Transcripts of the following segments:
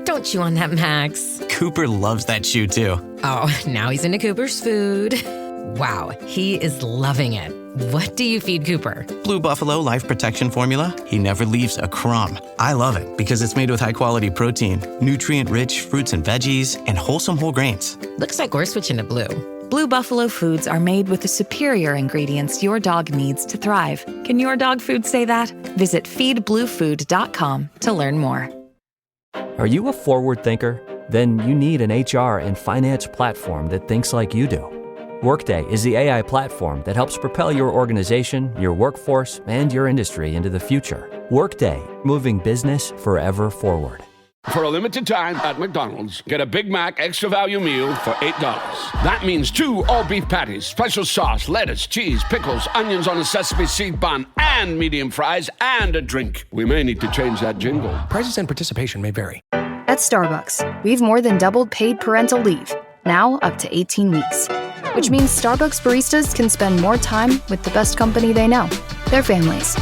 Don't chew on that, Max. Cooper loves that chew, too. Oh, now he's into Cooper's food. Wow, he is loving it. What do you feed Cooper? Blue Buffalo Life Protection Formula. He never leaves a crumb. I love it because it's made with high-quality protein, nutrient-rich fruits and veggies, and wholesome whole grains. Looks like we're switching to Blue. Blue Buffalo foods are made with the superior ingredients your dog needs to thrive. Can your dog food say that? Visit feedbluefood.com to learn more. Are you a forward thinker? Then you need an HR and finance platform that thinks like you do. Workday is the AI platform that helps propel your organization, your workforce, and your industry into the future. Workday, moving business forever forward. For a limited time at McDonald's, get a Big Mac Extra Value Meal for $8. That means 2 all-beef patties, special sauce, lettuce, cheese, pickles, onions on a sesame seed bun, and medium fries, and a drink. We may need to change that jingle. Prices and participation may vary. At Starbucks, we've more than doubled paid parental leave, now up to 18 weeks. Which means Starbucks baristas can spend more time with the best company they know, their families.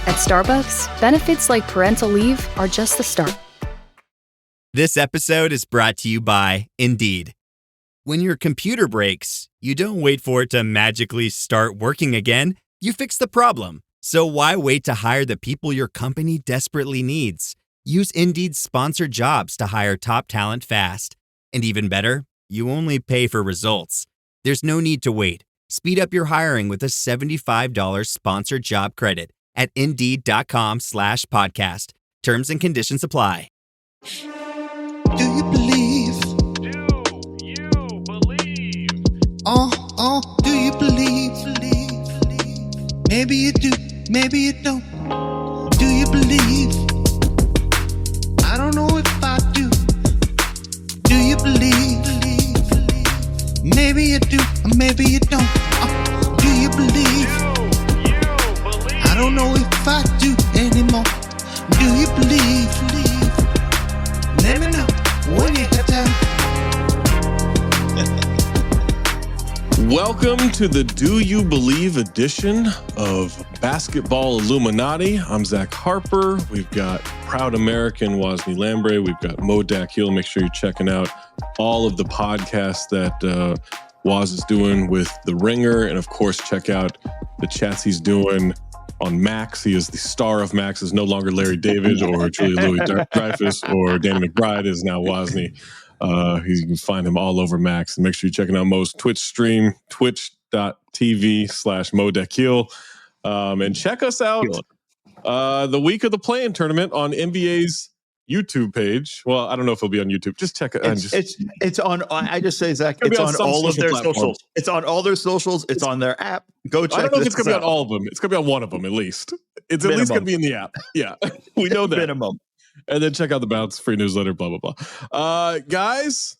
At Starbucks, benefits like parental leave are just the start. This episode is brought to you by Indeed. When your computer breaks, you don't wait for it to magically start working again. You fix the problem. So why wait to hire the people your company desperately needs? Use Indeed's sponsored jobs to hire top talent fast. And even better, you only pay for results. There's no need to wait. Speed up your hiring with a $75 sponsored job credit at Indeed.com/podcast. Terms and conditions apply. Do you believe? Do you believe? Do you believe? Maybe you do, maybe you don't. Do you believe? I don't know if I do. Do you believe? Maybe you do, or maybe you don't. Do you believe? I don't know if I do anymore. Do you believe? Let me know when you have time. Welcome to the Do You Believe edition of Basketball Illuminati. I'm Zach Harper. We've got proud American Wosny Lambre. We've got Dakhil. Make sure you're checking out all of the podcasts that Woz is doing with The Ringer. And of course, check out the chats he's doing on Max. He is the star of Max. Is no longer Larry David or Julia Louis-Dreyfus or Danny McBride. Is now Wosny. You can find him all over Max. And make sure you're checking out Mo's Twitch stream, twitch.tv/Mo Dakhil. And check us out the week of the play-in tournament on NBA's YouTube page. Well, I don't know if it'll be on YouTube. Just check it. It's on. I just say, Zach, it's on all of their socials. It's on all their socials. It's on their app. Go check. I don't know if it's gonna be on all of them. It's gonna be on one of them at least. It's minimum. At least gonna be in the app. Yeah, we know that minimum. And then check out the Bounce free newsletter. Blah blah blah. Guys,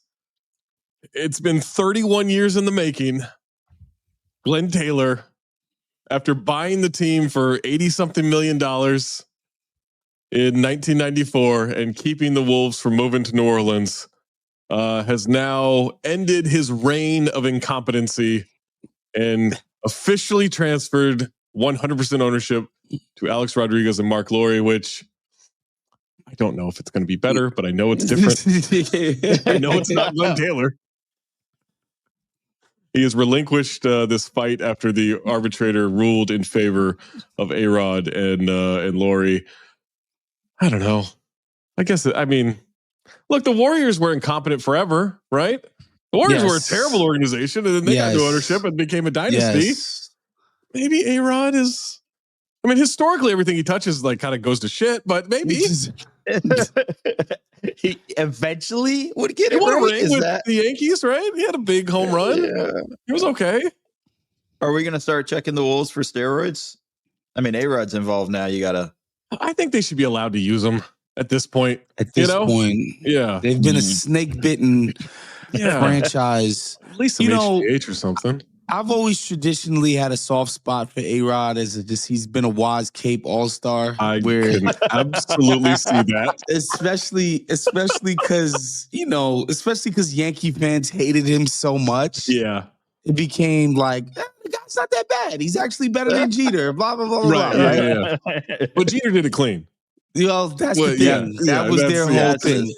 it's been 31 years in the making. Glenn Taylor, after buying the team for $80-something million in 1994 and keeping the Wolves from moving to New Orleans, has now ended his reign of incompetency and officially transferred 100% ownership to Alex Rodriguez and Mark Lowry, which I don't know if it's going to be better, but I know it's different. I know it's not Glenn Taylor. He has relinquished this fight after the arbitrator ruled in favor of A-Rod and Lowry. I don't know. I guess, look, the Warriors were incompetent forever, right? The Warriors were a terrible organization, and then they got new ownership and became a dynasty. Maybe A-Rod is... historically, everything he touches kind of goes to shit, but maybe... He eventually would get it right. Ring with the Yankees, right? He had a big home run. Yeah. He was okay. Are we going to start checking the Wolves for steroids? A-Rod's involved now. You got to... I think they should be allowed to use them at this point. At this point, yeah, they've been a snake-bitten franchise. At least some HGH or something. I've always traditionally had a soft spot for A-Rod he's been a Waz Cape all-star. I can absolutely see that. Especially because Yankee fans hated him so much. Yeah. It became like, the guy's not that bad. He's actually better than Jeter, blah, blah, blah, blah. Right? But Jeter did it clean. Well, that's the thing. That was their whole thing.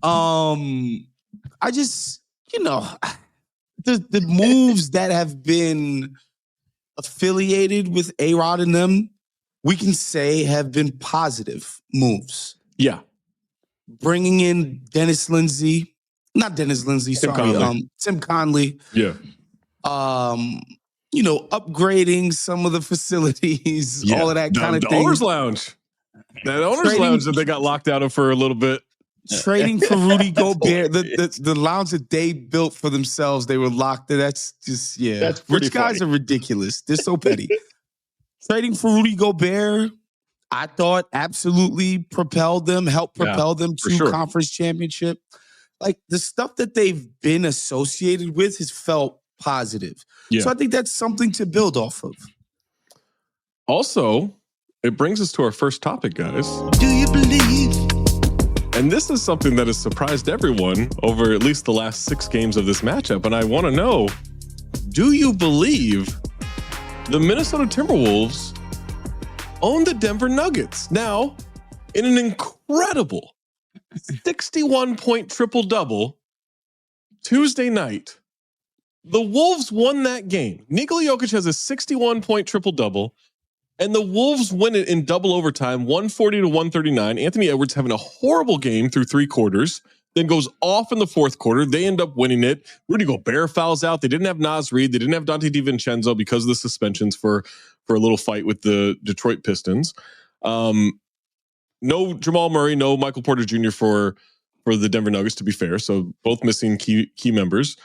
I just, the moves that have been affiliated with A-Rod and them, we can say have been positive moves. Yeah. Bringing in Tim Conley. Yeah. Upgrading some of the facilities, all of that kind of thing. Owner's lounge. That owner's lounge that they got locked out of for a little bit. Trading for Rudy Gobert, the lounge that they built for themselves, they were locked in. That's just, That's pretty Rich guys funny. are ridiculous. They're so petty. Trading for Rudy Gobert, I thought absolutely helped propel them to conference championship. Like the stuff that they've been associated with has felt positive. Yeah. So I think that's something to build off of. Also, it brings us to our first topic, guys. Do you believe? And this is something that has surprised everyone over at least the last 6 games of this matchup. And I want to know, do you believe the Minnesota Timberwolves own the Denver Nuggets? Now, in an incredible 61-point triple-double Tuesday night, the Wolves won that game. Nikola Jokic has a 61-point triple-double. And the Wolves win it in double overtime, 140-139. Anthony Edwards having a horrible game through 3 quarters, then goes off in the 4th quarter. They end up winning it. Rudy Gobert fouls out. They didn't have Naz Reid. They didn't have Dante DiVincenzo because of the suspensions for a little fight with the Detroit Pistons. No Jamal Murray, no Michael Porter Jr. for the Denver Nuggets, to be fair. So both missing key members.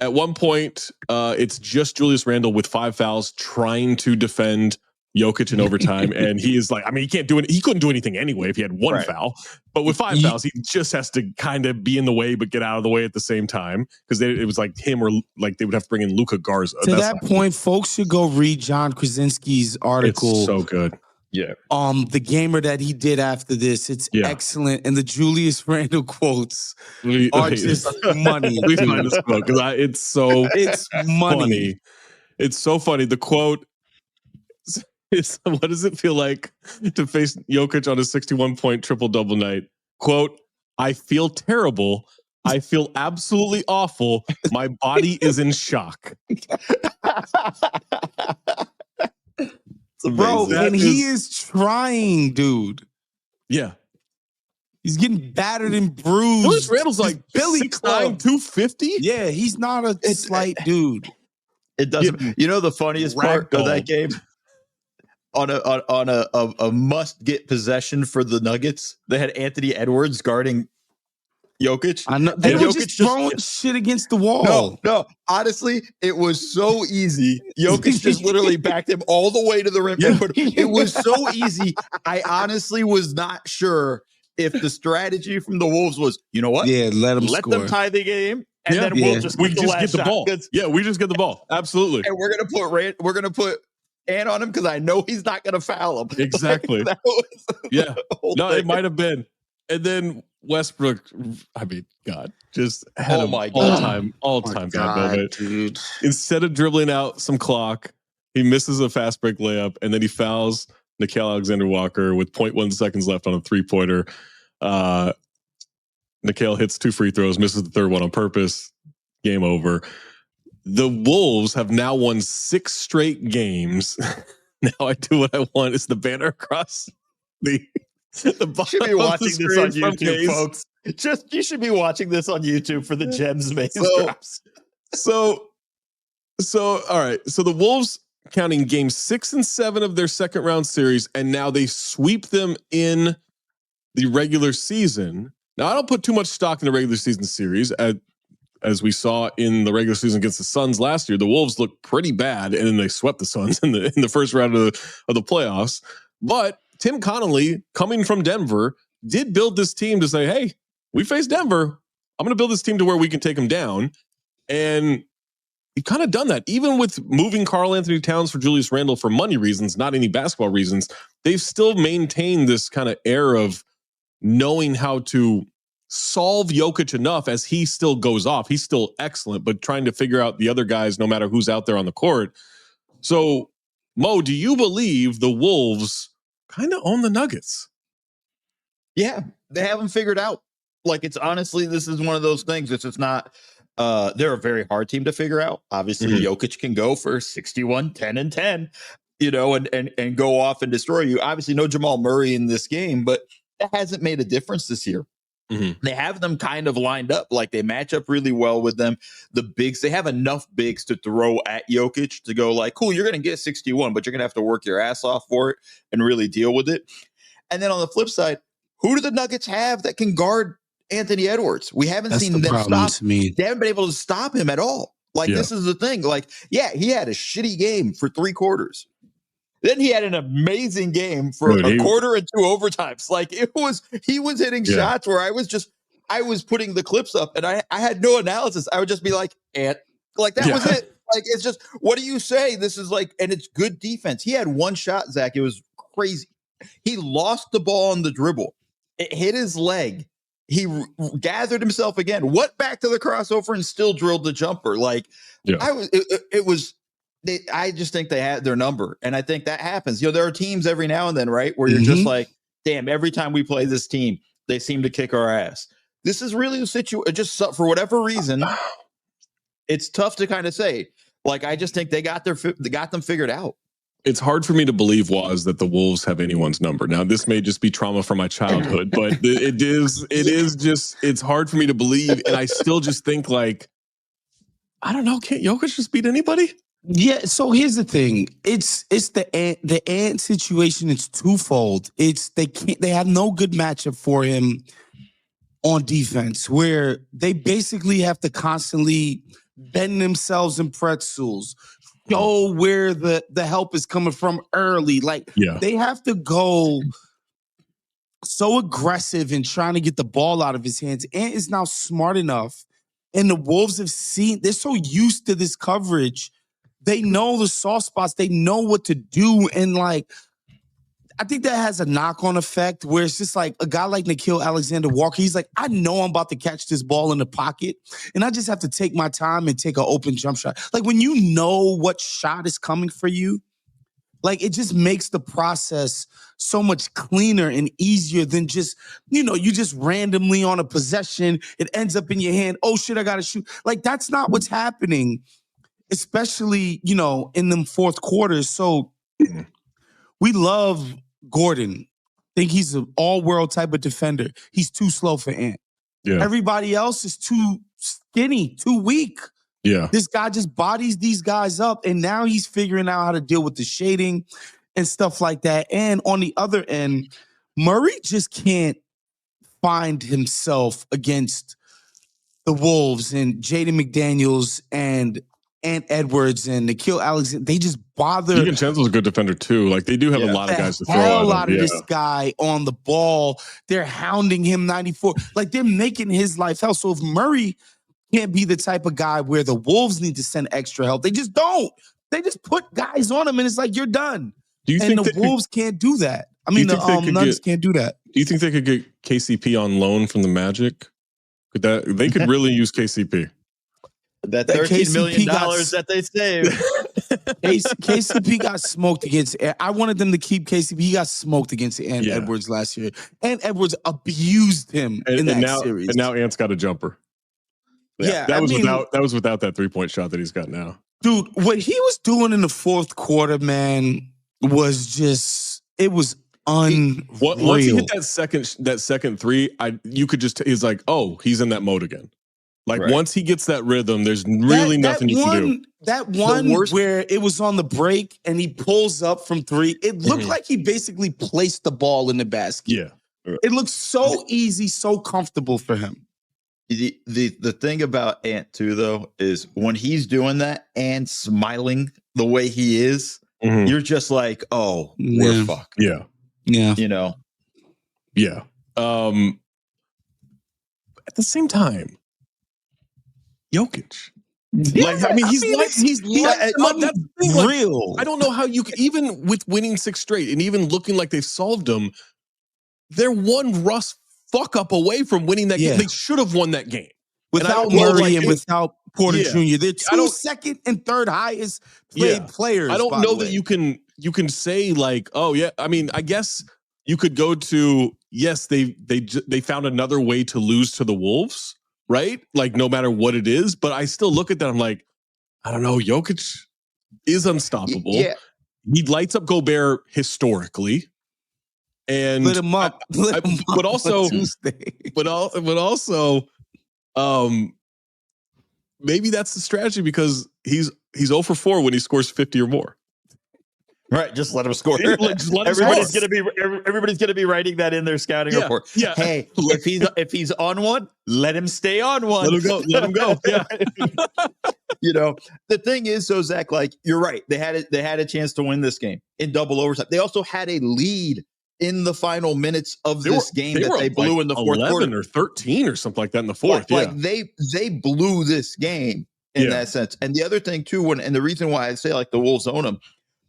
At one point, it's just Julius Randle with 5 fouls trying to defend Jokic in overtime. And he is like, he can't do it. He couldn't do anything anyway if he had 1 foul. But with 5 fouls, he just has to kind of be in the way, but get out of the way at the same time. Because it was like him or like they would have to bring in Luka Garza. To that point, folks should go read John Krasinski's article. It's so good. Yeah. The gamer that he did after this, it's excellent. And the Julius Randle quotes are just money. Please find this quote because it's money. Funny. It's so funny. The quote is, what does it feel like to face Jokic on a 61-point triple-double night? Quote, I feel terrible. I feel absolutely awful. My body is in shock. Bro, and he is trying, dude. Yeah. He's getting battered and bruised. Julius Randle's like Billy 6'9", 250? Yeah, he's not a slight dude. It doesn't. The funniest part of that game? On a must-get possession for the Nuggets, they had Anthony Edwards guarding Jokic. I know. They were just throwing shit against the wall. No. Honestly, it was so easy. Jokic just literally backed him all the way to the rim. Yeah. It was so easy. I honestly was not sure if the strategy from the Wolves was, you know what? Yeah, let them tie the game, and then we'll just get the ball. Yeah, we just get the ball. Absolutely. And we're gonna put Ant on him because I know he's not gonna foul him. Exactly. It might have been. And then Westbrook, God, just had all-time bad moment. Dude. Instead of dribbling out some clock, he misses a fast break layup, and then he fouls Nickeil Alexander-Walker with 0.1 seconds left on a 3-pointer. Nickeil hits 2 free throws, misses the 3rd one on purpose. Game over. The Wolves have now won 6 straight games. Now I do what I want. It's the banner across the you should be watching this on YouTube, folks. You should be watching this on YouTube for the gems drops. So all right. So the Wolves counting games 6 and 7 of their second round series, and now they sweep them in the regular season. Now I don't put too much stock in the regular season series. As we saw in the regular season against the Suns last year, the Wolves looked pretty bad, and then they swept the Suns in the first round of the playoffs. But Tim Connolly, coming from Denver, did build this team to say, hey, we face Denver. I'm going to build this team to where we can take them down. And you've kind of done that. Even with moving Karl Anthony Towns for Julius Randle for money reasons, not any basketball reasons, they've still maintained this kind of air of knowing how to solve Jokic enough as he still goes off. He's still excellent, but trying to figure out the other guys no matter who's out there on the court. So, Mo, do you believe the Wolves kind of own the Nuggets? Yeah, they haven't figured out. Like, it's honestly, this is one of those things. It's just not. They're a very hard team to figure out. Obviously, Jokic can go for 61, 10, and 10, and go off and destroy you. Obviously, no Jamal Murray in this game, but that hasn't made a difference this year. They have them kind of lined up. Like, they match up really well with them. The bigs, they have enough bigs to throw at Jokic to go like, cool, you're going to get 61, but you're going to have to work your ass off for it and really deal with it. And then on the flip side, who do the Nuggets have that can guard Anthony Edwards? We haven't seen them stop. They haven't been able to stop him at all. Like, this is the thing. Like, yeah, he had a shitty game for 3 quarters. Then he had an amazing game for a quarter and 2 overtimes. Like, he was hitting shots where I was putting the clips up and I had no analysis. I would just be like, that was it. Like, it's just, what do you say? This is like, and it's good defense. He had 1 shot, Zach. It was crazy. He lost the ball on the dribble. It hit his leg. He gathered himself again, went back to the crossover and still drilled the jumper. Like, I just think they had their number. And I think that happens. There are teams every now and then, right, where you're just like, damn, every time we play this team, they seem to kick our ass. This is really a situation, just for whatever reason, it's tough to kind of say. Like, I just think they got them figured out. It's hard for me to believe, Waz, that the Wolves have anyone's number. Now, this may just be trauma from my childhood, but it's hard for me to believe. And I still just think, like, I don't know, can't Jokic just beat anybody? Yeah, so here's the thing. It's the Ant situation. It's twofold. They have no good matchup for him on defense, where they basically have to constantly bend themselves in pretzels, go where the help is coming from early. Like, they have to go so aggressive in trying to get the ball out of his hands. Ant is now smart enough, and the Wolves they're so used to this coverage. They know the soft spots. They know what to do. And, like, I think that has a knock-on effect where it's just like a guy like Nickeil Alexander-Walker, he's like, I know I'm about to catch this ball in the pocket, and I just have to take my time and take an open jump shot. Like, when you know what shot is coming for you, like, it just makes the process so much cleaner and easier than just, you just randomly on a possession, it ends up in your hand. Oh, shit, I got to shoot. Like, that's not what's happening, especially, in them fourth quarters. So we love Gordon. Think he's an all-world type of defender. He's too slow for Ant. Yeah. Everybody else is too skinny, too weak. Yeah. This guy just bodies these guys up, and now he's figuring out how to deal with the shading and stuff like that. And on the other end, Murray just can't find himself against the Wolves and Jaden McDaniels and Ant Edwards and Nickeil Alexander. They just bother. DiVincenzo's a good defender too. Like, they do have a lot of guys to throw at him. A lot of this guy on the ball. They're hounding him 94. Like, they're making his life hell. So if Murray can't be the type of guy where the Wolves need to send extra help, they just don't. They just put guys on him, and it's like, you're done. And the Wolves can't do that. I mean, the Nuggets can't do that. Do you think they could get KCP on loan from the Magic? They could really use KCP. That $13 million that they saved. KCP got smoked against. I wanted them to keep KCP. He got smoked against Ant Edwards last year. Ant Edwards abused him in that series. And now Ant's got a jumper. That was without that 3-point shot that he's got now. Dude, what he was doing in the fourth quarter, man, was just, it was unreal. Once he hit that second three, you could just, he's like, oh, he's in that mode again. Like, once he gets that rhythm, there's really nothing you can do. That one where it was on the break and he pulls up from 3, it looked like he basically placed the ball in the basket. Yeah. It looked so easy, so comfortable for him. The thing about Ant too, though, is when he's doing that and smiling the way he is, you're just like, oh, we're fucked. Yeah. Yeah. Yeah. At the same time, Jokic. He's real. I don't know how you can, even with winning 6 straight and even looking like they've solved them, they're one Russ fuck up away from winning that game. They should have won that game. Without Murray and without Porter Jr. They're 2 second and third highest played players. I don't know that you can say like, oh yeah. I mean, I guess you could go to yes, they found another way to lose to the Wolves, right? Like no matter what it is, but I still look at that. I'm like, I don't know. Jokic is unstoppable. Yeah. He lights up Gobert historically, and lit him up. But also, maybe that's the strategy because he's 0 for 4 when he scores 50 or more. Right, just let him score. Everybody's gonna be writing that in their scouting report. Yeah. Hey, if he's on one, let him stay on one. Let him go. Yeah. The thing is, so Zach, like you're right. They had a chance to win this game in double overtime. They also had a lead in the final minutes of this game that they blew in the fourth 11 quarter, or 13 or something like that in the fourth. Like they blew this game in that sense. And the other thing too, and the reason why I say like the Wolves own them.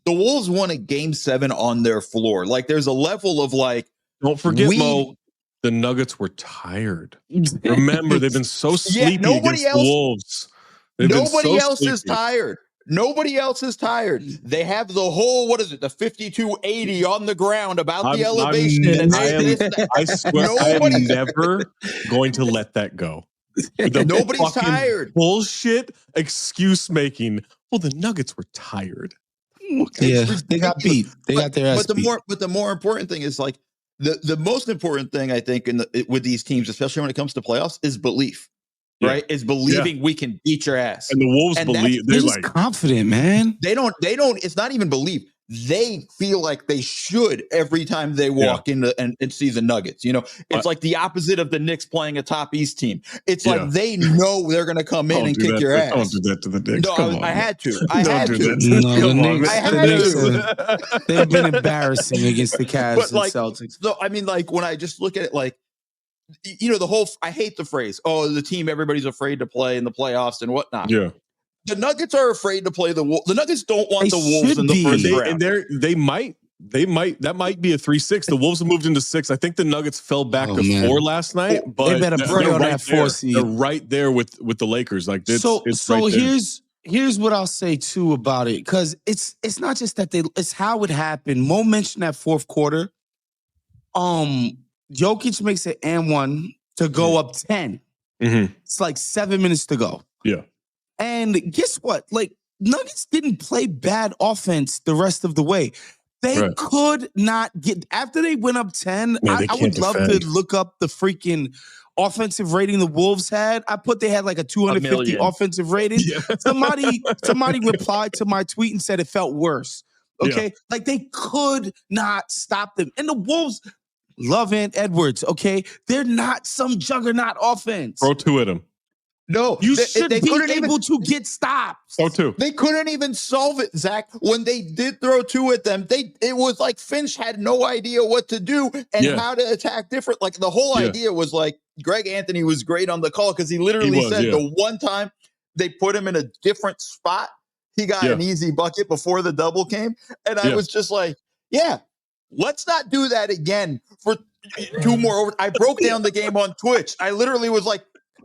The Wolves won a game 7 on their floor. Like there's a level of like, don't forget, Mo, the Nuggets were tired. Remember, they've been so sleepy against the Wolves. Nobody else is tired. Nobody else is tired. They have the whole, the 5280 on the ground about the elevation. I swear I'm never going to let that go. Nobody's tired. Bullshit excuse making. Well, the Nuggets were tired. Yeah, they got beat. They got their ass beat. But the more important thing is like the most important thing I think with these teams, especially when it comes to playoffs, is belief. Right? Is believing we can beat your ass. And the Wolves believe they're just confident, man. They don't, it's not even believe. They feel like they should every time they walk in and see the Nuggets. It's like the opposite of the Knicks playing a top East team. It's like they know they're going to come in and kick your ass. Don't do that to the Knicks. No, I had to. They've been embarrassing against the Cavs and Celtics. So, I mean, like when I just look at it, like, the whole, I hate the phrase, the team everybody's afraid to play in the playoffs and whatnot. Yeah. The Nuggets are afraid to play the Wolves. The Nuggets don't want the Wolves in the first round. And that might be a 3-6. The Wolves have moved into 6. I think the Nuggets fell back to 4 last night. But they better pray on that 4 seed. They're right there with the Lakers. Like so right here's what I'll say too about it, because it's not just that it's how it happened. Mo mentioned that fourth quarter. Jokic makes it and 1 to go up 10. Mm-hmm. It's like 7 minutes to go. Yeah. And guess what? Like, Nuggets didn't play bad offense the rest of the way. They could not get, after they went up 10, I would love to look up the freaking offensive rating the Wolves had. They had like a 250 offensive rating. Yeah. Somebody replied to my tweet and said it felt worse. Okay. Yeah. Like they could not stop them. And the Wolves love Ant Edwards. Okay. They're not some juggernaut offense. Throw 2 at them. No, you should be able to get stops. So too. They couldn't even solve it, Zach. When they did throw 2 at them, it was like Finch had no idea what to do and how to attack different. Like the whole idea was like Greg Anthony was great on the call because he literally said the one time they put him in a different spot, he got an easy bucket before the double came. And I was just like, let's not do that again for 2 more over. I broke down the game on Twitch. I literally was like,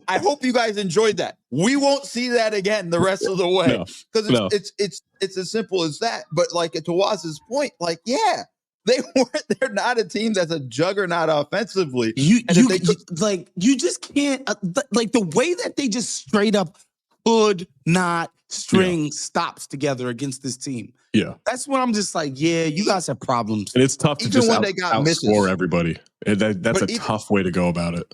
I hope you guys enjoyed that. We won't see that again the rest of the way because it's as simple as that. But like to Waz's point, like they're not a team that's a juggernaut offensively. You just can't like the way that they just straight up could not string stops together against this team. Yeah, that's when I'm just like, you guys have problems, and it's tough to just outscore everybody. And that's a tough way to go about it.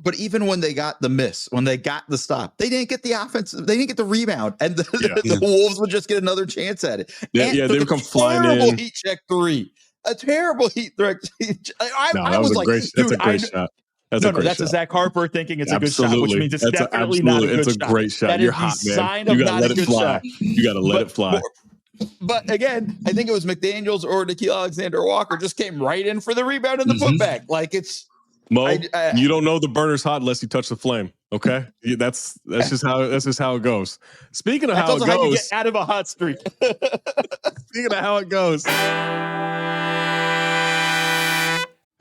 But even when they got the miss, when they got the stop, they didn't get the offense. They didn't get the rebound, and the Wolves would just get another chance at it. They would come flying in. Terrible heat check 3. A terrible heat check. I was like, that's a great shot. That's a Zach Harper thinking it's a good shot, which means it's definitely not a good shot. It's a great shot. You're hot, man. You gotta let it fly. You gotta let it fly. But again, I think it was McDaniels or Nikhil Alexander-Walker just came right in for the rebound and the putback. Like it's. Mo, you don't know the burner's hot unless you touch the flame. Okay, that's just how it goes. Speaking of how it goes, how you get out of a hot streak. Speaking of how it goes.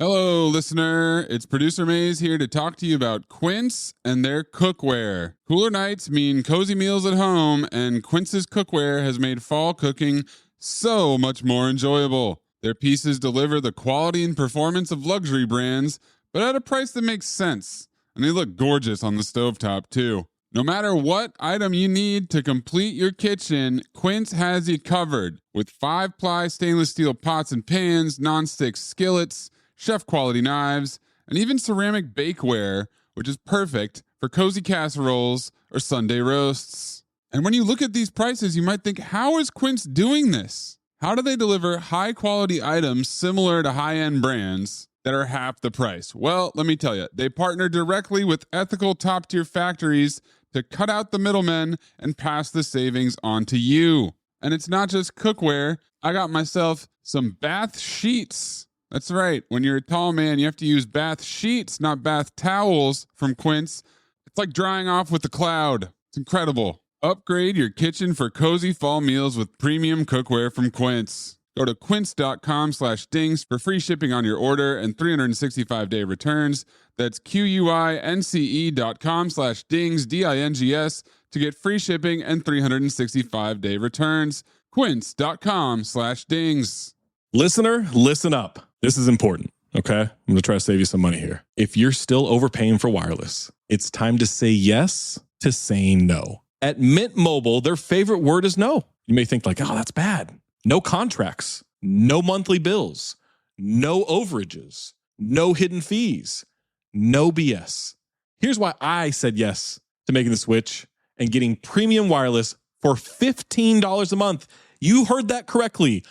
Hello, listener. It's producer Maze here to talk to you about Quince and their cookware. Cooler nights mean cozy meals at home, and Quince's cookware has made fall cooking so much more enjoyable. Their pieces deliver the quality and performance of luxury brands, but at a price that makes sense. And they look gorgeous on the stovetop, too. No matter what item you need to complete your kitchen, Quince has you covered. With 5-ply stainless steel pots and pans, nonstick skillets, chef-quality knives, and even ceramic bakeware, which is perfect for cozy casseroles or Sunday roasts. And when you look at these prices, you might think, how is Quince doing this? How do they deliver high-quality items similar to high-end brands that are half the price? Well, let me tell you, they partner directly with ethical top-tier factories to cut out the middlemen and pass the savings on to you. And it's not just cookware. I got myself some bath sheets. That's right. When you're a tall man, you have to use bath sheets, not bath towels from Quince. It's like drying off with the cloud. It's incredible. Upgrade your kitchen for cozy fall meals with premium cookware from Quince. Go to quince.com/dings for free shipping on your order and 365-day returns. That's QUINCE.com/dings, DINGS, to get free shipping and 365-day returns. Quince.com/dings. Listener, listen up. This is important, okay? I'm going to try to save you some money here. If you're still overpaying for wireless, it's time to say yes to saying no. At Mint Mobile, their favorite word is no. You may think like, oh, that's bad. No contracts, no monthly bills, no overages, no hidden fees, no BS. Here's why I said yes to making the switch and getting premium wireless for $15 a month. You heard that correctly.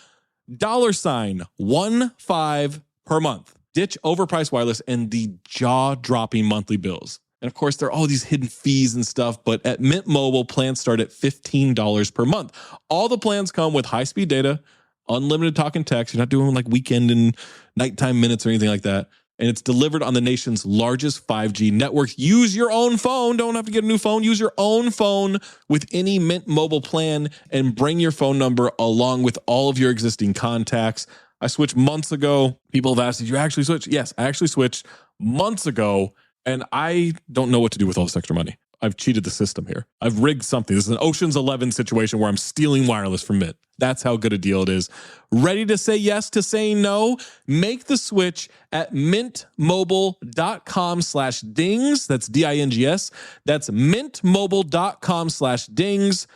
$15 per month. Ditch overpriced wireless and the jaw-dropping monthly bills. And of course, there are all these hidden fees and stuff, but at Mint Mobile, plans start at $15 per month. All the plans come with high-speed data, unlimited talk and text. You're not doing like weekend and nighttime minutes or anything like that. And it's delivered on the nation's largest 5G network. Use your own phone. Don't have to get a new phone. Use your own phone with any Mint Mobile plan and bring your phone number along with all of your existing contacts. I switched months ago. People have asked, did you actually switch? Yes, I actually switched months ago. And I don't know what to do with all this extra money. I've cheated the system here. I've rigged something. This is an Ocean's 11 situation where I'm stealing wireless from Mint. That's how good a deal it is. Ready to say yes to saying no? Make the switch at mintmobile.com/dings. That's DINGS. That's mintmobile.com/dings.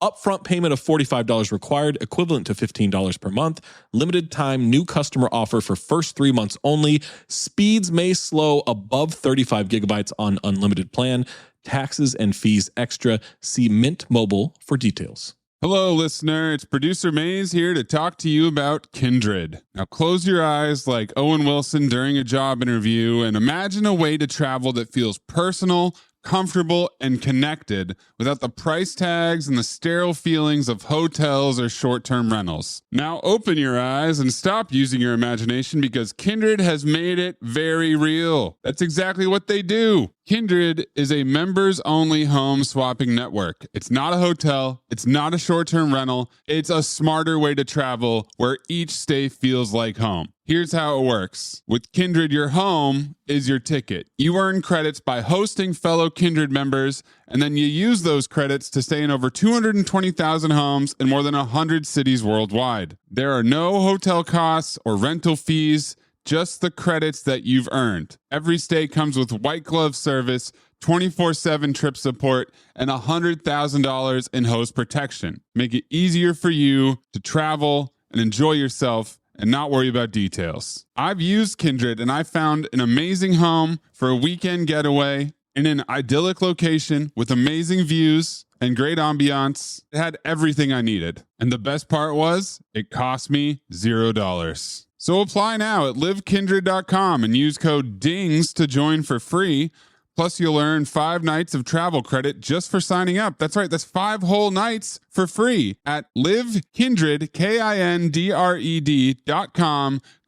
Upfront payment of $45 required, equivalent to $15 per month. Limited time new customer offer for first 3 months only. Speeds may slow above 35 gigabytes on unlimited plan. Taxes and fees extra. See Mint Mobile for details. Hello, listener. It's producer Mays here to talk to you about Kindred. Now, close your eyes like Owen Wilson during a job interview and imagine a way to travel that feels personal, comfortable, and connected without the price tags and the sterile feelings of hotels or short-term rentals. Now open your eyes and stop using your imagination because Kindred has made it very real. That's exactly what they do. Kindred is a members-only home swapping network. It's not a hotel. It's not a short-term rental. It's a smarter way to travel where each stay feels like home. Here's how it works. With Kindred, your home is your ticket. You earn credits by hosting fellow Kindred members, and then you use those credits to stay in over 220,000 homes in more than 100 cities worldwide. There are no hotel costs or rental fees, just the credits that you've earned. Every stay comes with white glove service, 24/7 trip support, and $100,000 in host protection. Make it easier for you to travel and enjoy yourself and not worry about details. I've used Kindred and I found an amazing home for a weekend getaway in an idyllic location with amazing views and great ambiance. It had everything I needed. And the best part was, it cost me $0. So apply now at livekindred.com and use code DINGS to join for free. Plus, you'll earn 5 nights of travel credit just for signing up. That's right, that's 5 whole nights for free at livekindred, KINDRED.com,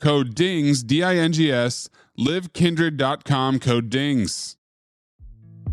code DINGS, DINGS, livekindred.com, code DINGS.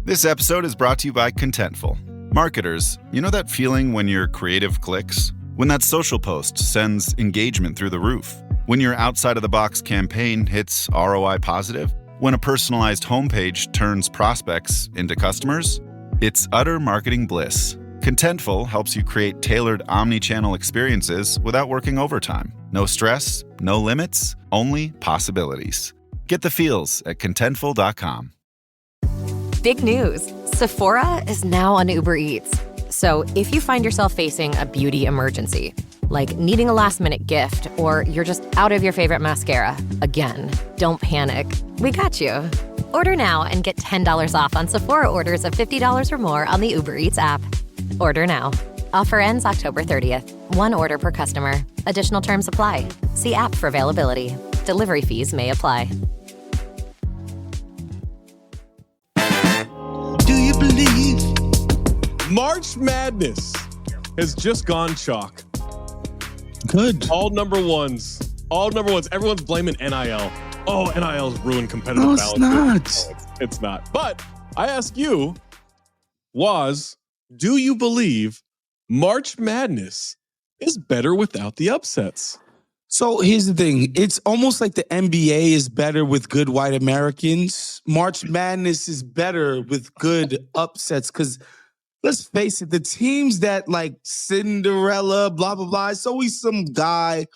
This episode is brought to you by Contentful. Marketers, you know that feeling when your creative clicks? When that social post sends engagement through the roof? When your outside-of-the-box campaign hits ROI positive? When a personalized homepage turns prospects into customers? It's utter marketing bliss. Contentful helps you create tailored omni-channel experiences without working overtime. No stress, No limits, only possibilities. Get the feels at Contentful.com. Big news. Sephora is now on Uber Eats. So if you find yourself facing a beauty emergency, like needing a last-minute gift, or you're just out of your favorite mascara, again, don't panic. We got you. Order now and get $10 off on Sephora orders of $50 or more on the Uber Eats app. Order now. Offer ends October 30th. One order per customer. Additional terms apply. See app for availability. Delivery fees may apply. Do you believe? March Madness has just gone chalk. Good. All number ones. Everyone's blaming NIL. Oh, NIL's ruined competitive balance. No, it's not. No, it's not. But I ask you, do you believe March Madness is better without the upsets? So here's the thing. It's almost like the NBA is better with good white Americans. March Madness is better with good upsets because let's face it, the teams that like Cinderella, blah, blah, blah, it's always some guy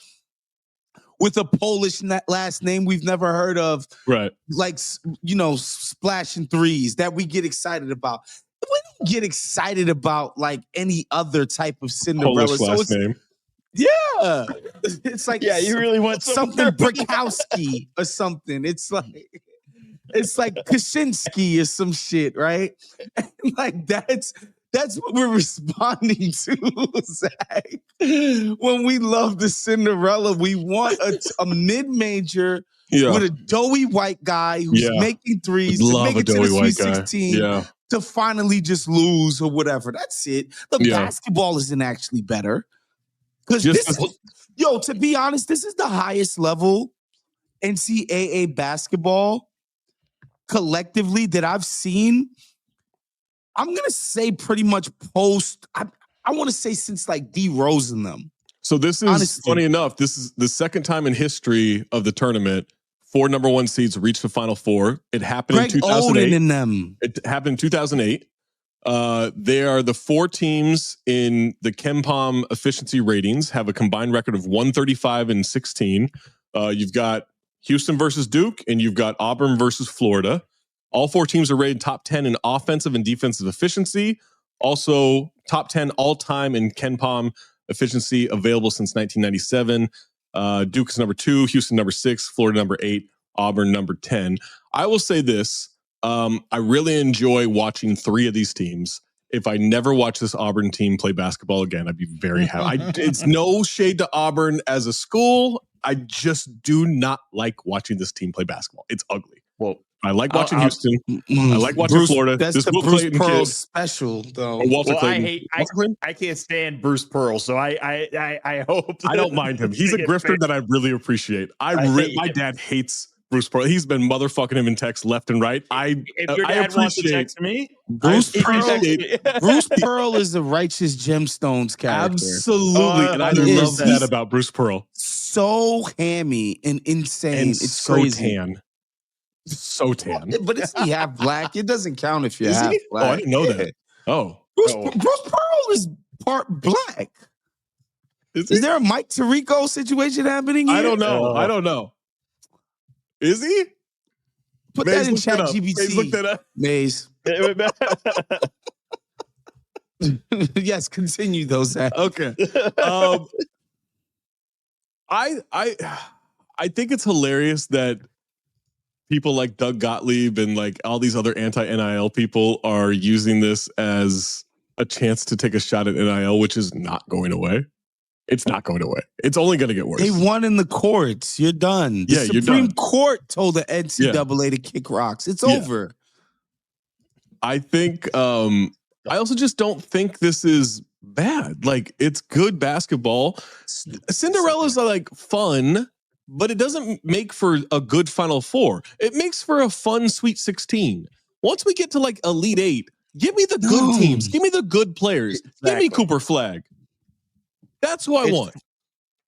with a Polish last name we've never heard of. Right. Like, splashing threes that we get excited about. We don't get excited about like any other type of Cinderella. Polish last name. Yeah. It's like, yeah, you really want something Brikowski or something. It's like Kaczynski or some shit, right? And like that's what we're responding to, Zach. When we love the Cinderella, we want a mid-major with a doughy white guy who's making threes to make it to the Sweet 16 to finally just lose or whatever. That's it. The basketball isn't actually better. Because to be honest, this is the highest level NCAA basketball collectively that I've seen. I'm going to say pretty much post, I want to say since like D Rose and them. So this is, honestly, funny enough, this is the second time in history of the tournament 4 number 1 seeds reached the Final Four. It happened in 2008. In them. It happened in 2008. They are the 4 teams in the KenPom efficiency ratings, have a combined record of 135 and 16. You've got Houston versus Duke, and you've got Auburn versus Florida. All 4 teams are rated top 10 in offensive and defensive efficiency. Also, top 10 all-time in KenPom efficiency available since 1997. Duke is number 2, Houston number 6, Florida number 8, Auburn number 10. I will say this. I really enjoy watching 3 of these teams. If I never watch this Auburn team play basketball again, I'd be very happy. It's no shade to Auburn as a school. I just do not like watching this team play basketball. It's ugly. Well, I like watching Houston. I like watching Florida. That's this the Will Bruce Clayton Pearl kid. special, though. Or Walter Clayton. I can't stand Bruce Pearl, so I hope I don't mind him. He's a grifter that I really appreciate. My dad hates Bruce Pearl. He's been motherfucking him in text left and right. If your dad wants to text me, Bruce Pearl is a righteous gemstones character. Absolutely. And I love that about Bruce Pearl. So hammy and insane. And it's so crazy. tan. So tan. But isn't he half black? It doesn't count if you're half black. Oh, I didn't know that. Oh. Bruce Pearl is part black. Is there a Mike Tirico situation happening here? I don't know. Is he? Put Maze, that in chat GBT. Maze, look that up. Maze. Yes, continue though, Zach. Okay. I think it's hilarious that people like Doug Gottlieb and like all these other anti-NIL people are using this as a chance to take a shot at NIL, which is not going away. It's not going away. It's only going to get worse. They won in the courts. You're done. The Supreme Court told the NCAA to kick rocks. It's over. I think, I also just don't think this is bad. Like, it's good basketball. Cinderellas are like fun, but it doesn't make for a good Final Four. It makes for a fun Sweet 16. Once we get to like Elite 8, give me the good teams. Give me the good players. Exactly. Give me Cooper Flag. That's who I want.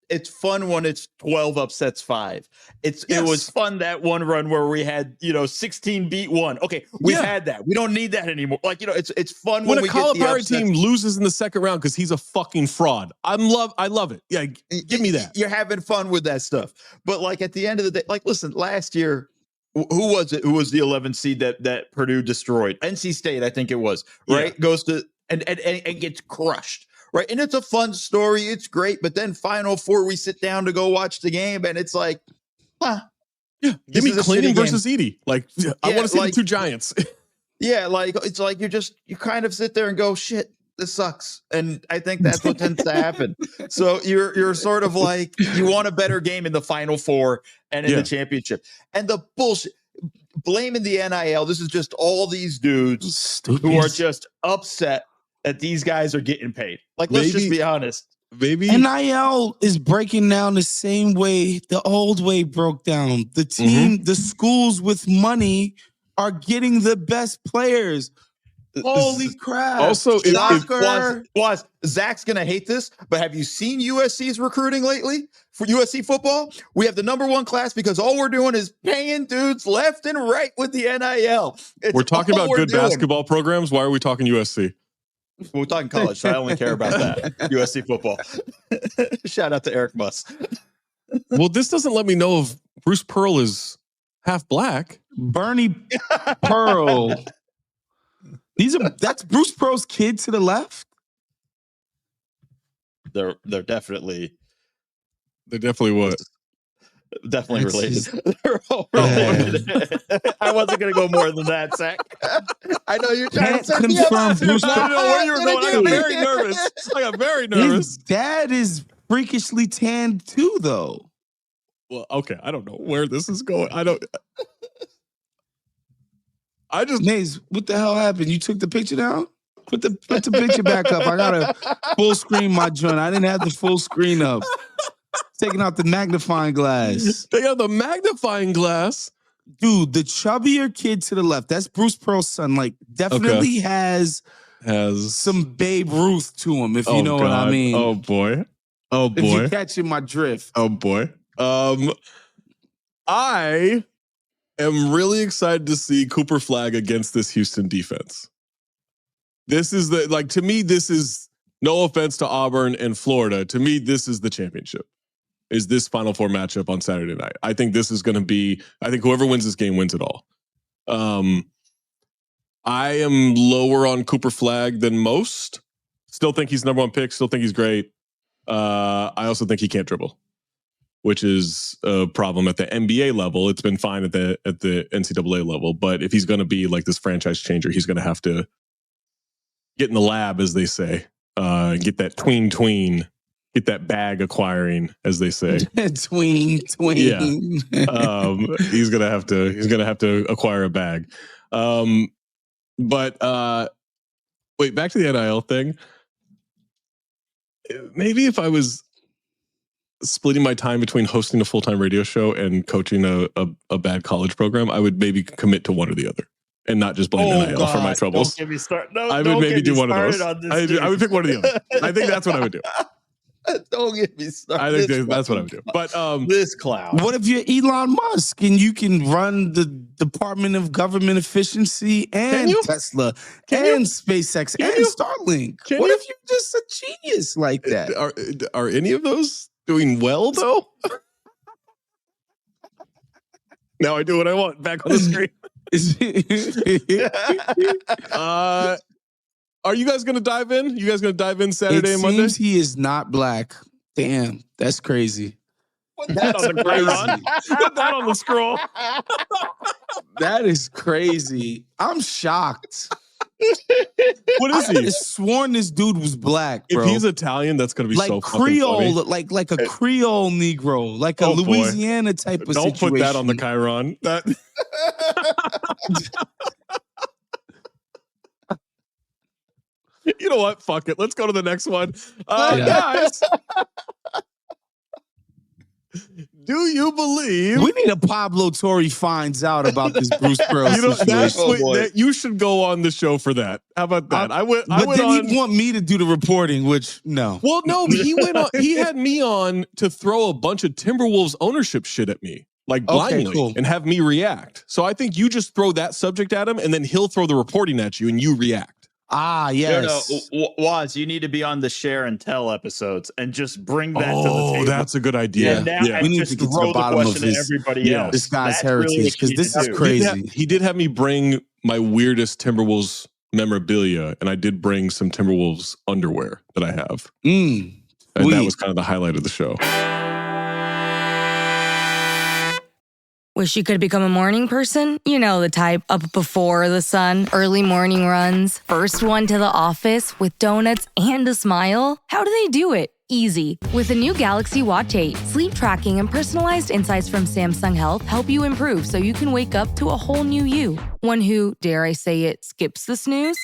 it's fun when it's 12 upsets 5. It was fun that one run where we had 16 beat 1. Okay, we've had that. We don't need that anymore. Like it's fun when we a Calipari get team loses in the second round because he's a fucking fraud. I love it. Yeah, give me that. You're having fun with that stuff. But like at the end of the day, like listen, last year, who was it? Who was the 11th seed that Purdue destroyed? NC State, I think it was. Right, goes to and gets crushed. Right. And it's a fun story. It's great. But then Final Four, we sit down to go watch the game. And it's like, yeah, give me Clinton versus Edie. Like, I want to see the two giants. Like, it's like you kind of sit there and go, shit, this sucks. And I think that's what tends to happen. So you're sort of like, you want a better game in the Final Four and in the championship. And the bullshit, blaming the NIL. This is just all these dudes who are just upset that these guys are getting paid. Like, let's just be honest. Maybe NIL is breaking down the same way the old way broke down. The team, the schools with money are getting the best players. Holy crap. Also, Was Zach's going to hate this, but have you seen USC's recruiting lately for USC football? We have the #1 class because all we're doing is paying dudes left and right with the NIL. We're talking about good basketball programs. Why are we talking USC? We're talking college, so I only care about that. USC football. Shout out to Eric Muss. Well, this doesn't let me know if Bruce Pearl is half black. Bernie Pearl. That's Bruce Pearl's kid to the left. They're definitely what? Definitely related. They're all related. I wasn't going to go more than that, Zach. I know you're trying to set me up. I don't know where you were going. I got very nervous. His dad is freakishly tanned too, though. Well, okay. I don't know where this is going. Maze, what the hell happened? You took the picture down? Put the picture back up. I got to full screen my joint. I didn't have the full screen up. Taking out the magnifying glass. Take out the magnifying glass? Dude, the chubbier kid to the left, that's Bruce Pearl's son, like definitely has some Babe Ruth to him, if you know what I mean. Oh, boy. If you're catching my drift. Oh, boy. I am really excited to see Cooper Flagg against this Houston defense. This is to me, this is, no offense to Auburn and Florida. To me, this is the championship. Is this Final Four matchup on Saturday night. I think this is going to be, I think whoever wins this game wins it all. I am lower on Cooper Flagg than most. Still think he's #1 pick. Still think he's great. I also think he can't dribble, which is a problem at the NBA level. It's been fine at the NCAA level, but if he's going to be like this franchise changer, he's going to have to get in the lab, as they say, get that tween. Get that bag acquiring, as they say. tween. Yeah. He's gonna have to acquire a bag. But wait, back to the NIL thing. Maybe if I was splitting my time between hosting a full-time radio show and coaching a bad college program, I would maybe commit to one or the other and not just blame NIL for my troubles. Don't get me started. No, I would maybe do one of those. I would pick one or the other. I think that's what I would do. Don't get me started. I think that's what I would do. But this clown. What if you're Elon Musk and you can run the Department of Government Efficiency and Tesla and SpaceX and Starlink? What if you're just a genius like that? Are any of those doing well though? Now I do what I want. Back on the screen. Are you guys going to dive in? You guys going to dive in Saturday and Monday? It seems he is not black. Damn, that's crazy. Put that on the run. Put that on the scroll. That is crazy. I'm shocked. What is he? I sworn this dude was black, bro. If he's Italian, that's going to be like so Creole, fucking funny. like a Creole Negro, like a Louisiana type of situation. Don't put that on the Chiron. That. You know what? Fuck it. Let's go to the next one. Guys, do you believe? We need a Pablo Torre finds out about this Bruce Pearl situation. You should go on the show for that. How about that? He want me to do the reporting, which no. Well, no, but he went on. He had me on to throw a bunch of Timberwolves ownership shit at me, like blindly, and have me react. So I think you just throw that subject at him, and then he'll throw the reporting at you, and you react. Ah, yes. No, Waz, you need to be on the share and tell episodes and just bring that to the table. That's a good idea. We need to get to the bottom of this guy's heritage, because this is crazy. He did have me bring my weirdest Timberwolves memorabilia, and I did bring some Timberwolves underwear that I have. And that was kind of the highlight of the show. Wish you could become a morning person? You know the type, up before the sun, early morning runs, first one to the office with donuts and a smile. How do they do it? Easy. With the new Galaxy Watch 8, sleep tracking and personalized insights from Samsung Health help you improve so you can wake up to a whole new you. One who, dare I say it, skips the snooze?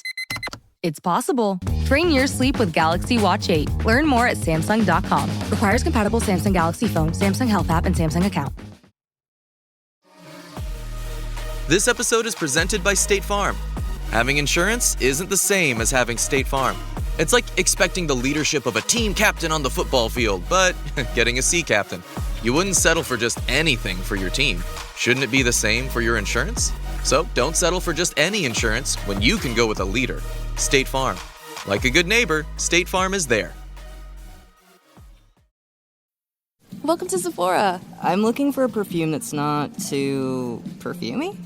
It's possible. Train your sleep with Galaxy Watch 8. Learn more at Samsung.com. Requires compatible Samsung Galaxy phone, Samsung Health app, and Samsung account. This episode is presented by State Farm. Having insurance isn't the same as having State Farm. It's like expecting the leadership of a team captain on the football field, but getting a sea captain. You wouldn't settle for just anything for your team. Shouldn't it be the same for your insurance? So don't settle for just any insurance when you can go with a leader. State Farm. Like a good neighbor, State Farm is there. Welcome to Sephora. I'm looking for a perfume that's not too perfumey.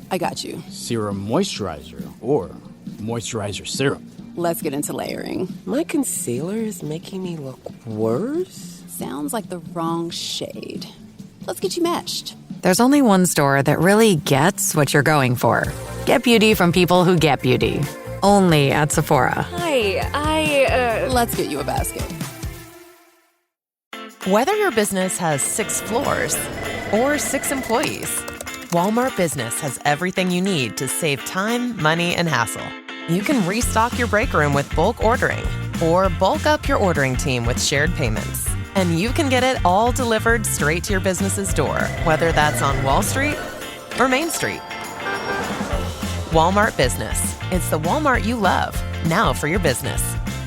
I got you. Serum moisturizer or moisturizer serum. Let's get into layering. My concealer is making me look worse. Sounds like the wrong shade. Let's get you matched. There's only one store that really gets what you're going for. Get beauty from people who get beauty. Only at Sephora. Hi, Let's get you a basket. Whether your business has 6 floors or 6 employees, Walmart Business has everything you need to save time, money, and hassle. You can restock your break room with bulk ordering or bulk up your ordering team with shared payments. And you can get it all delivered straight to your business's door, whether that's on Wall Street or Main Street. Walmart Business. It's the Walmart you love, now for your business.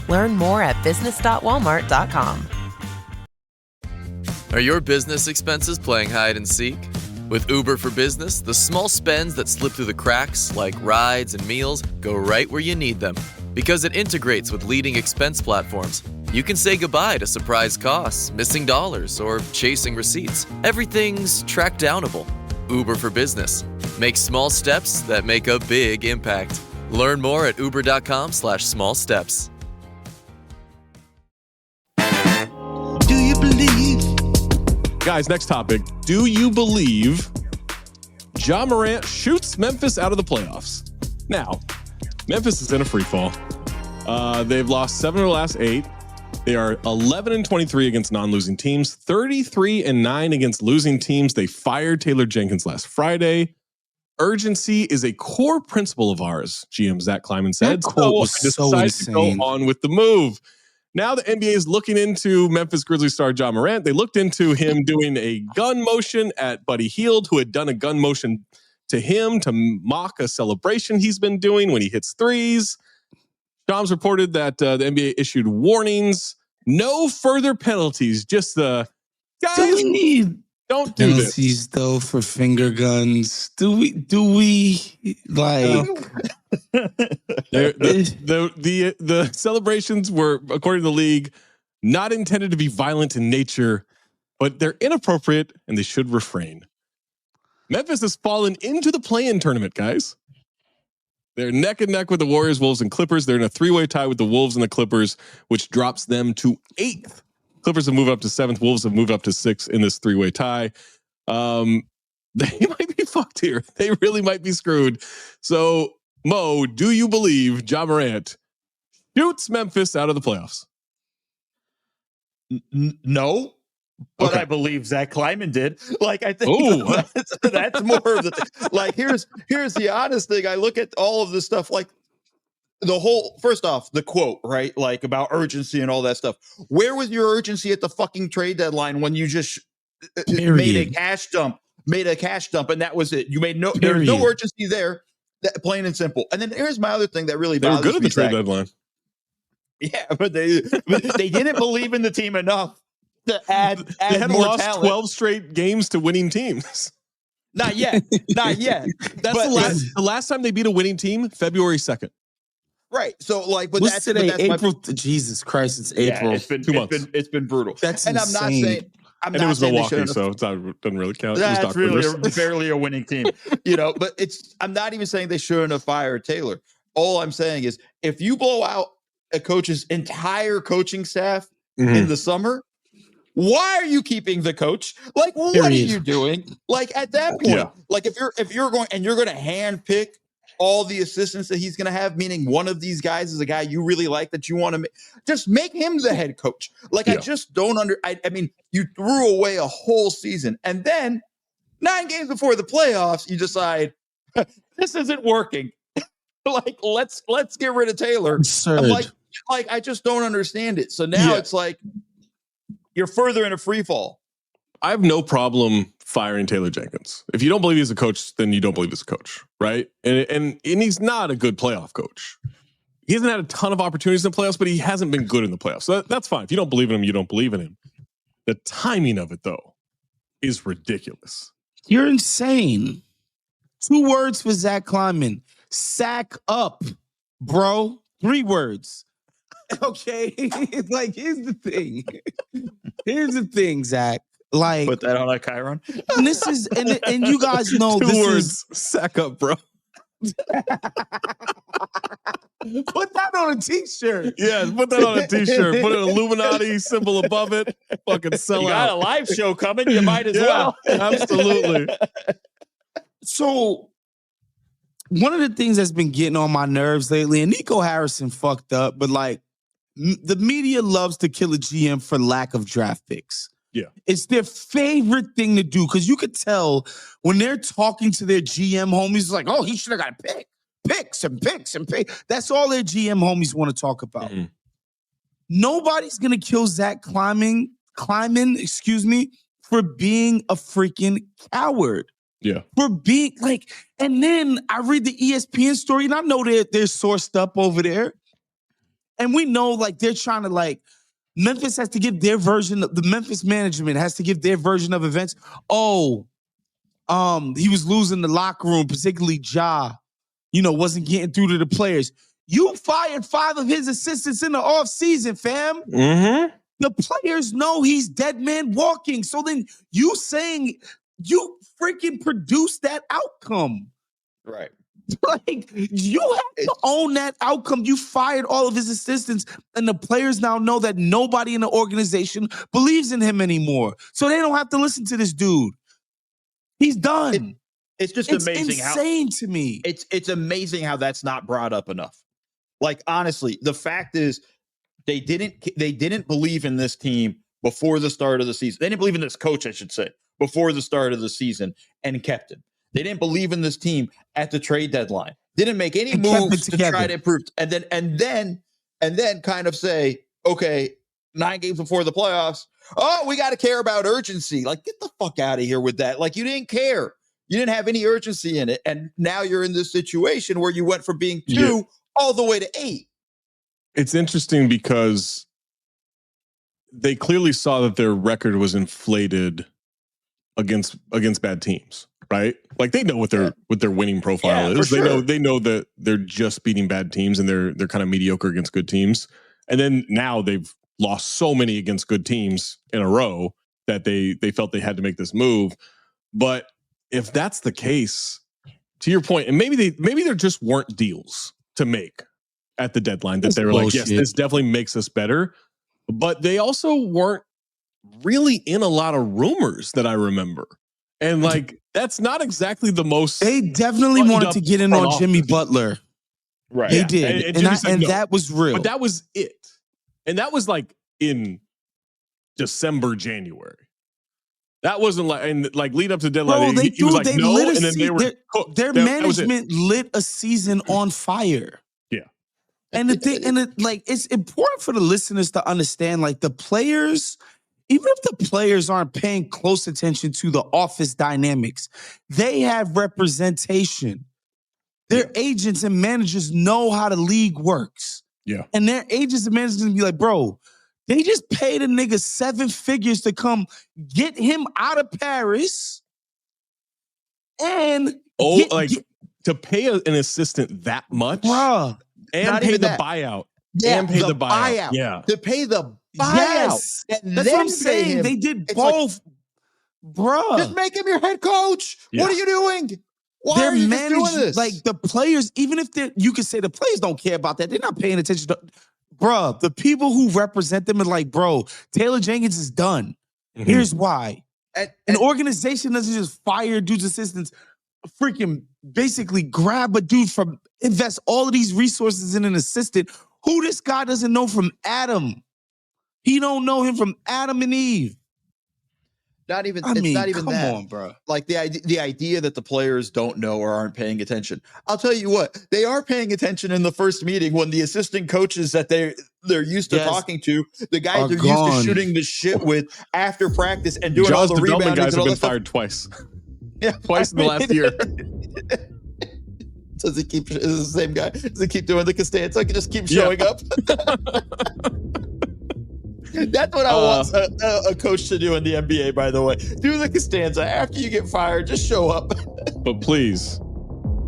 Learn more at business.walmart.com. Are your business expenses playing hide and seek? With Uber for Business, the small spends that slip through the cracks, like rides and meals, go right where you need them. Because it integrates with leading expense platforms, you can say goodbye to surprise costs, missing dollars, or chasing receipts. Everything's track downable. Uber for Business. Make small steps that make a big impact. Learn more at uber.com/small steps. Do you believe? Guys, next topic. Do you believe Ja Morant shoots Memphis out of the playoffs? Now, Memphis is in a free fall. They've lost 7 of their last 8. They are 11-23 against non-losing teams, 33-9 against losing teams. They fired Taylor Jenkins last Friday. Urgency is a core principle of ours, GM Zach Kleiman said. That quote was so decided insane. to go on with the move. Now the NBA is looking into Memphis Grizzlies star Ja Morant. They looked into him doing a gun motion at Buddy Hield, who had done a gun motion to him to mock a celebration he's been doing when he hits threes. Shams reported that the NBA issued warnings. No further penalties, just the guys. Do we need don't do this. Penalties though for finger guns? Do we like? The celebrations were, according to the league, not intended to be violent in nature, but they're inappropriate and they should refrain. Memphis has fallen into the play-in tournament, guys. They're neck and neck with the Warriors, Wolves, and Clippers. They're in a 3-way tie with the Wolves and the Clippers, which drops them to 8th. Clippers have moved up to 7th. Wolves have moved up to 6th in this 3-way tie. They might be fucked here. They really might be screwed. So, Mo, do you believe Ja Morant shoots Memphis out of the playoffs? No. But okay. I believe Zach Kleiman did. Like, I think that's more of the thing. Like, here's the honest thing. I look at all of this stuff, like the whole, first off, the quote, right? Like about urgency and all that stuff. Where was your urgency at the fucking trade deadline when you just made a cash dump, and that was it. You made there was no urgency there, plain and simple. And then here's my other thing that really bothers me. They were good at the trade deadline. Yeah, but they didn't believe in the team enough to add they had more lost talent. 12 straight games to winning teams. Not yet. That's the last time they beat a winning team, February 2nd. Right. So but what's today? April. Jesus Christ, it's April. Yeah, it's been 2 months. It's been brutal. That's and insane. I'm not saying. And it was Milwaukee, so it doesn't really count. That's really barely a winning team, But I'm not even saying they shouldn't have fired Taylor. All I'm saying is, if you blow out a coach's entire coaching staff in the summer, why are you keeping the coach? Like, what are you doing? Like at that point, like if you're going and you're going to handpick all the assistants that he's going to have, meaning one of these guys is a guy you really like that you want to just make him the head coach. Like, I just don't I mean, you threw away a whole season, and then 9 games before the playoffs, you decide this isn't working. Like, let's get rid of Taylor. Absurd. I'm like, I just don't understand it. So now it's like you're further in a free fall. I have no problem firing Taylor Jenkins. If you don't believe he's a coach, then you don't believe he's a coach, right? And he's not a good playoff coach. He hasn't had a ton of opportunities in the playoffs, but he hasn't been good in the playoffs. So that's fine. If you don't believe in him, you don't believe in him. The timing of it, though, is ridiculous. You're insane. 2 words for Zach Kleiman. Sack up, bro. 3 words. Okay? Like, here's the thing. Here's the thing, Zach. Like, put that on a Chiron. And this is, and you guys know 2 this words, is sack up, bro. Put that on a t-shirt. Yeah, put that on a t-shirt. Put an Illuminati symbol above it. Fucking sell you out. got a live show coming. You might as well. Absolutely. So, one of the things that's been getting on my nerves lately, and Nico Harrison fucked up, but like, the media loves to kill a GM for lack of draft picks. Yeah. It's their favorite thing to do, because you could tell when they're talking to their GM homies, like, oh, he should have got a pick. Picks and picks and picks. That's all their GM homies want to talk about. Mm-hmm. Nobody's going to kill Zach Kleiman, for being a freaking coward. Yeah. For being like, and then I read the ESPN story, and I know they're sourced up over there. And we know, like, they're trying to, like, Memphis has to give their version, the Memphis management has to give their version of events. Oh, he was losing the locker room, particularly Ja, wasn't getting through to the players. You fired 5 of his assistants in the offseason, fam. Mm-hmm. The players know he's dead man walking. So then you saying you freaking produced that outcome. Right. Like, you have to own that outcome. You fired all of his assistants, and the players now know that nobody in the organization believes in him anymore. So they don't have to listen to this dude. He's done. It's just amazing. Insane to me. It's amazing how that's not brought up enough. Like, honestly, the fact is they didn't believe in this team before the start of the season. They didn't believe in this coach, I should say, before the start of the season, and kept him. They didn't believe in this team at the trade deadline. Didn't make any moves to try to improve. And then kind of say, okay, 9 games before the playoffs, oh, we got to care about urgency. Like, get the fuck out of here with that. Like, you didn't care. You didn't have any urgency in it. And now you're in this situation where you went from being 2 all the way to 8. It's interesting because they clearly saw that their record was inflated against bad teams, right? Like, they know what their winning profile is. They know that they're just beating bad teams, and they're kind of mediocre against good teams. And then now they've lost so many against good teams in a row that they felt they had to make this move. But if that's the case, to your point, and maybe there just weren't deals to make at the deadline that they were like, yes, this definitely makes us better. But they also weren't really in a lot of rumors that I remember. And like, that's not exactly the most. They definitely wanted to get in on Jimmy Butler. Right. They did. And that was real. But that was it. And that was like in December, January. That wasn't like lead up to deadline. Bro, he was like, no, and then they were cooked. Their management lit a season on fire. Yeah. And it's important for the listeners to understand, like, the players even if the players aren't paying close attention to the office dynamics, they have representation. Their agents and managers know how the league works. Yeah. And their agents and managers gonna be like, bro, they just paid a nigga 7 figures to come get him out of Paris. And to pay an assistant that much, bruh, and pay the buyout. Yeah, and pay the buyout. Yeah, to pay the buyout. Yes, and that's then what I'm saying. him. They did It's both, bruh. Just make him your head coach. Yeah. What are you doing? Why They're are you just managed, doing this? like the players, even if you could say the players don't care about that, they're not paying attention to, bruh, the people who represent them are like, bro, Taylor Jenkins is done. Mm-hmm. Here's why. An organization doesn't just fire dudes' assistants, freaking basically grab a dude from, invest all of these resources in an assistant who this guy doesn't know from Adam. He don't know him from Adam and Eve. Not even. I mean, it's not even come that. on, bro. Like the idea that the players don't know or aren't paying attention. I'll tell you what, they are paying attention in the first meeting when the assistant coaches that they're used to talking to, the guys they're used to shooting the shit with after practice and doing all the rebounding guys and all have been that stuff. fired twice. Yeah, twice in the last year. Does he keep? Is the same guy? Does he keep doing the Costanza? Just keep showing up. That's what I want a coach to do in the NBA, by the way. Do the Costanza. After you get fired, just show up. But please,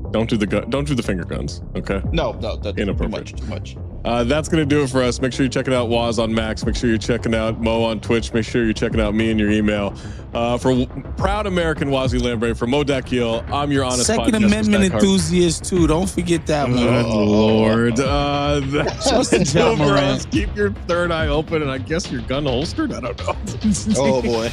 don't do the finger guns, okay? No, that's inappropriate. Too much. That's going to do it for us. Make sure you're checking out Waz on Max. Make sure you're checking out Mo on Twitch. Make sure you're checking out me in your email. For proud American Wosny Lambre, for Mo Dakhil, I'm your honest Second podcast Amendment Zach Harper. enthusiast too. Don't forget that one. Good Lord. That's just a John for Morant. us. Keep your third eye open, and I guess your gun holstered. I don't know. Oh boy.